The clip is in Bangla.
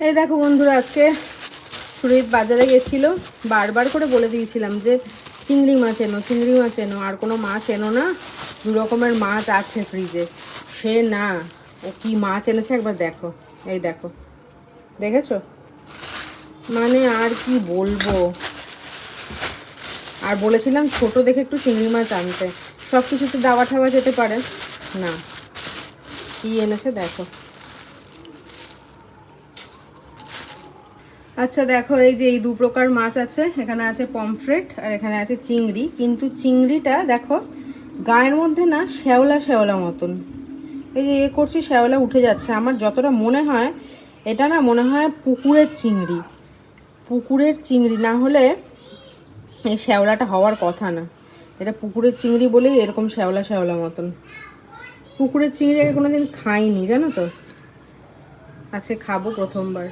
এই দেখো বন্ধুরা, আজকে সুরিত বাজারে গেছিল। বারবার করে বলে দিয়েছিলাম যে চিংড়ি মাছ এনো, চিংড়ি মাছ এনো, আর কোনো মাছ এনো না, 2 রকমের মাছ আছে ফ্রিজে। সে না, ও কি মাছ এনেছে একবার দেখো। এই দেখো, দেখেছো? মানে আর কি বলবো। আর বলেছিলাম ছোট দেখে একটু চিংড়ি মাছ আনতে, সব কিছুতে দাওয়া ঠাওয়া যেতে পারে না। কি এনেছে দেখো। আচ্ছা দেখো, এই যে এই 2 প্রকার মাছ আছে, এখানে আছে পমফ্রেট আর এখানে আছে চিংড়ি। কিন্তু চিংড়িটা দেখো গায়ের মধ্যে না শ্যাওলা শ্যাওলা মতন, এই যে করছি শ্যাওলা উঠে যাচ্ছে। আমার যতটা মনে হয় এটা না মনে হয় পুকুরের চিংড়ি। পুকুরের চিংড়ি না হলে এই শ্যাওলাটা হওয়ার কথা না। এটা পুকুরের চিংড়ি বলেই এরকম শ্যাওলা শ্যাওলা মতন। পুকুরের চিংড়ি আগে কোনোদিন খাইনি জানো তো, আজকে খাবো প্রথমবার।